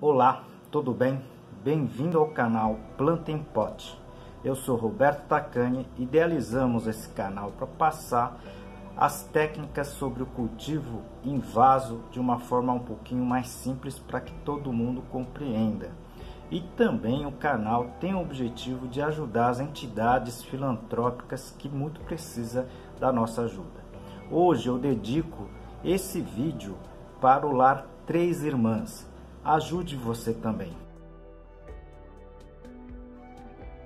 Olá, tudo bem? Bem-vindo ao canal Planta em Pote. Eu sou Roberto Tacani, idealizamos esse canal para passar as técnicas sobre o cultivo em vaso de uma forma um pouquinho mais simples para que todo mundo compreenda. E também o canal tem o objetivo de ajudar as entidades filantrópicas que muito precisam da nossa ajuda. Hoje eu dedico esse vídeo para o Lar Três Irmãs. Ajude você também.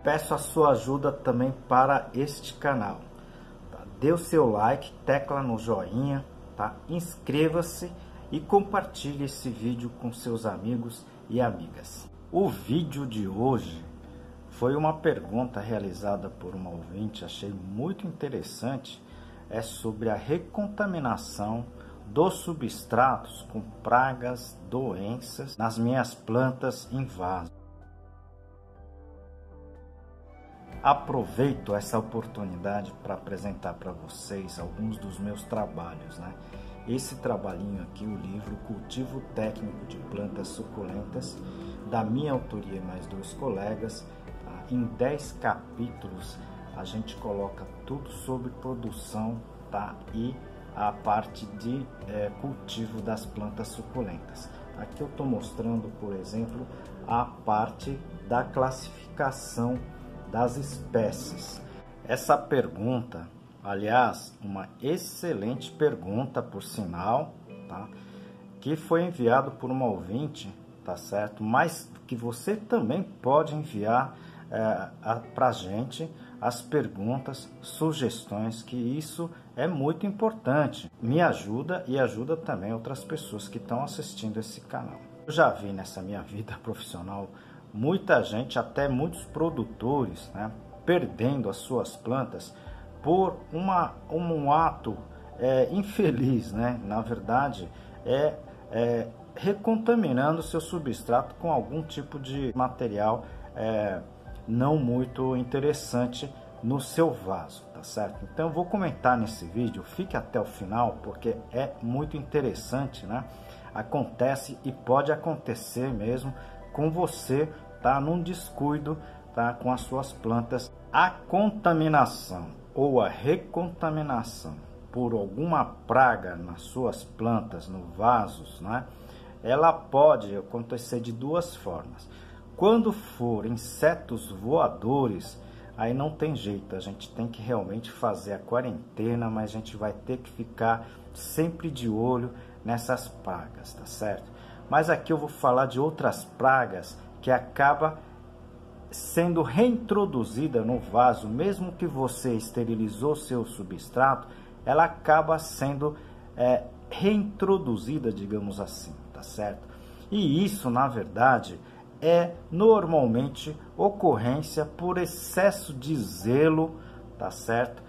Peço a sua ajuda também para este canal. Tá? Dê o seu like, tecla no joinha, tá? Inscreva-se e compartilhe esse vídeo com seus amigos e amigas. O vídeo de hoje foi uma pergunta realizada por uma ouvinte, achei muito interessante, é sobre a recontaminação dos substratos com pragas, doenças nas minhas plantas em vaso. Aproveito essa oportunidade para apresentar para vocês alguns dos meus trabalhos, né? Esse trabalhinho aqui, o livro Cultivo Técnico de Plantas Suculentas, da minha autoria e mais dois colegas, tá? Em 10 capítulos a gente coloca tudo sobre produção, tá? E a parte de cultivo das plantas suculentas. Aqui eu estou mostrando, por exemplo, a parte da classificação das espécies. Essa pergunta, aliás, uma excelente pergunta, por sinal, tá? Que foi enviado por uma ouvinte, tá certo? Mas que você também pode enviar para a gente as perguntas, sugestões, que isso é muito importante. Me ajuda e ajuda também outras pessoas que estão assistindo esse canal. Eu já vi nessa minha vida profissional muita gente, até muitos produtores, né, perdendo as suas plantas por um ato infeliz, né? Na verdade, recontaminando seu substrato com algum tipo de material não muito interessante no seu vaso, tá certo? Então eu vou comentar nesse vídeo, fique até o final porque é muito interessante, né? Acontece e pode acontecer mesmo com você, tá? Num descuido, tá? Com as suas plantas. A contaminação ou a recontaminação por alguma praga nas suas plantas, no vasos, né? Ela pode acontecer de duas formas. Quando for insetos voadores, aí não tem jeito, a gente tem que realmente fazer a quarentena, mas a gente vai ter que ficar sempre de olho nessas pragas, tá certo? Mas aqui eu vou falar de outras pragas que acaba sendo reintroduzida no vaso, mesmo que você esterilizou seu substrato, ela acaba sendo reintroduzida, digamos assim, tá certo? E isso, na verdade, é normalmente ocorrência por excesso de zelo, tá certo?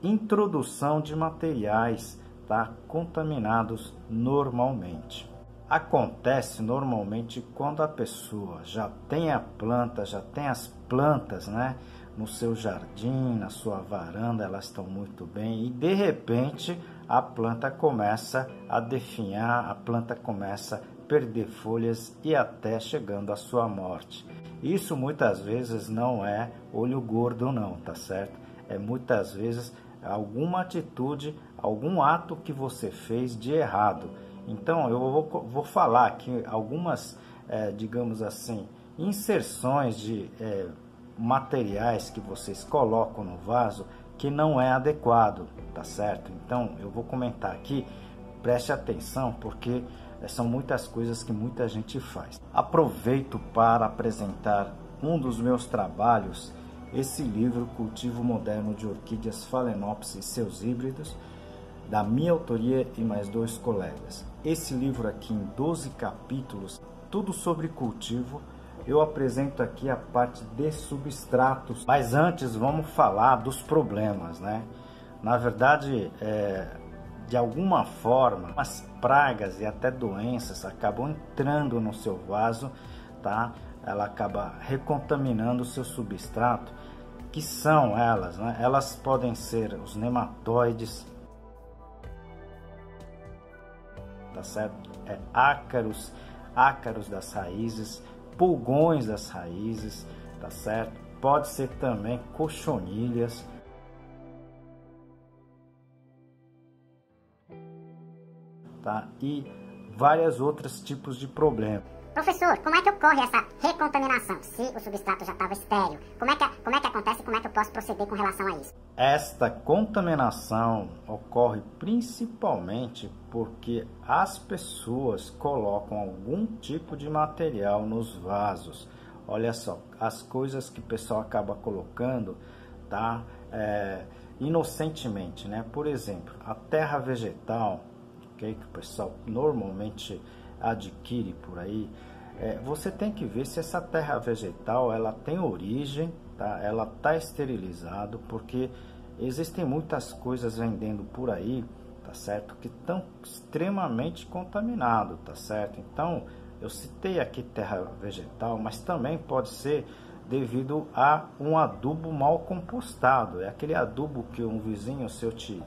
Introdução de materiais, tá, contaminados normalmente. Acontece normalmente quando a pessoa já tem a planta, já tem as plantas, né, no seu jardim, na sua varanda, elas estão muito bem e de repente a planta começa a definhar, a planta começa a perder folhas e até chegando à sua morte. Isso muitas vezes não é olho gordo não, tá certo? É muitas vezes alguma atitude, algum ato que você fez de errado. Então eu vou falar aqui algumas, digamos assim, inserções de materiais que vocês colocam no vaso que não é adequado, tá certo? Então eu vou comentar aqui, preste atenção porque são muitas coisas que muita gente faz. Aproveito para apresentar um dos meus trabalhos, esse livro Cultivo Moderno de Orquídeas Phalaenopsis e seus híbridos, da minha autoria e mais dois colegas. Esse livro aqui em 12 capítulos, tudo sobre cultivo. Eu apresento aqui a parte de substratos, mas antes vamos falar dos problemas, né? Na verdade, de alguma forma, as pragas e até doenças acabam entrando no seu vaso, tá? Ela acaba recontaminando o seu substrato, que são elas, né? Elas podem ser os nematóides, tá certo? Ácaros, ácaros das raízes, pulgões das raízes, tá certo? Pode ser também cochonilhas, tá? E vários outros tipos de problemas. Professor, como é que ocorre essa recontaminação? Se o substrato já estava estéril, como é que acontece e como é que eu posso proceder com relação a isso? Esta contaminação ocorre principalmente porque as pessoas colocam algum tipo de material nos vasos. Olha só, as coisas que o pessoal acaba colocando, tá? Inocentemente, né? Por exemplo, a terra vegetal, okay, que o pessoal normalmente adquire por aí, você tem que ver se essa terra vegetal ela tem origem, tá? Ela está esterilizado, porque existem muitas coisas vendendo por aí, tá certo? Que estão extremamente contaminado, tá certo? Então eu citei aqui terra vegetal, mas também pode ser devido a um adubo mal compostado. É aquele adubo que um vizinho seu te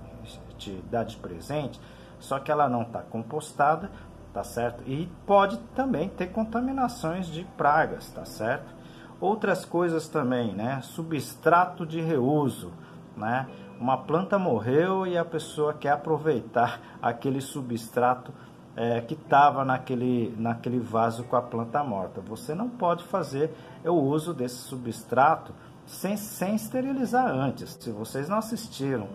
dá de presente, só que ela não está compostada, tá certo? E pode também ter contaminações de pragas, tá certo? Outras coisas também, né? Substrato de reuso, né? Uma planta morreu e a pessoa quer aproveitar aquele substrato que estava naquele vaso com a planta morta. Você não pode fazer o uso desse substrato sem esterilizar antes. Se vocês não assistiram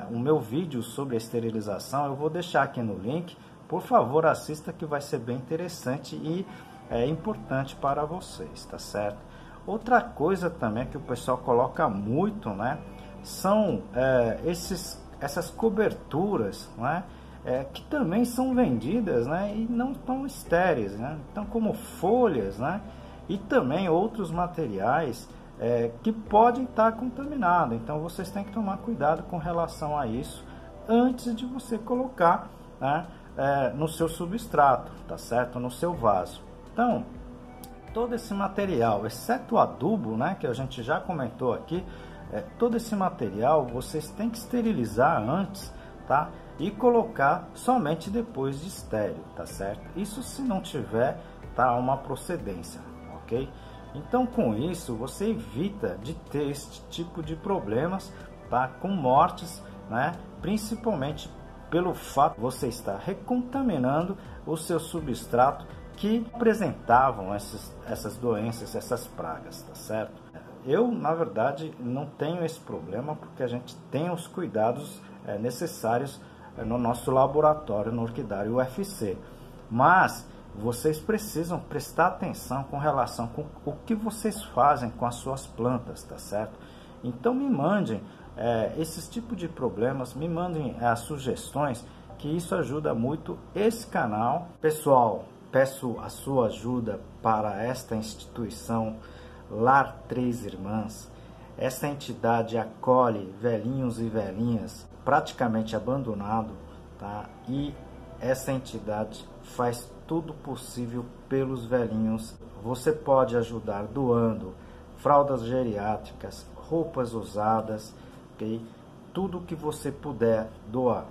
o meu vídeo sobre a esterilização, eu vou deixar aqui no link. Por favor, assista, que vai ser bem interessante e importante para vocês, tá certo? Outra coisa também que o pessoal coloca muito, né, são essas coberturas, né, que também são vendidas, né, e não estão estéreis, né? Então, como folhas, né, e também outros materiais que podem estar contaminados. Então, vocês têm que tomar cuidado com relação a isso antes de você colocar, né, no seu substrato, tá certo? No seu vaso. Então, todo esse material, exceto o adubo, né, que a gente já comentou aqui, todo esse material vocês têm que esterilizar antes, tá? E colocar somente depois de estéril, tá certo? Isso se não tiver, tá, uma procedência, ok? Então, com isso, você evita de ter este tipo de problemas, tá? Com mortes, né? Principalmente pelo fato de você estar recontaminando o seu substrato que apresentavam essas doenças, essas pragas, tá certo? Eu, na verdade, não tenho esse problema porque a gente tem os cuidados necessários no nosso laboratório, no Orquidário UFC. Mas vocês precisam prestar atenção com relação com o que vocês fazem com as suas plantas, tá certo? Então me mandem esses tipos de problemas, me mandem as sugestões, que isso ajuda muito esse canal. Pessoal, peço a sua ajuda para esta instituição Lar Três Irmãs. Essa entidade acolhe velhinhos e velhinhas praticamente abandonados, tá? E essa entidade faz tudo possível pelos velhinhos. Você pode ajudar doando fraldas geriátricas, roupas usadas, ok? Tudo que você puder doar.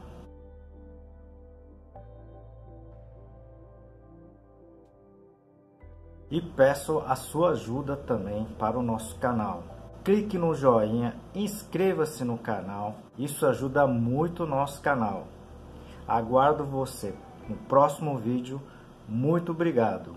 E peço a sua ajuda também para o nosso canal. Clique no joinha, inscreva-se no canal, isso ajuda muito o nosso canal. Aguardo você no próximo vídeo. Muito obrigado.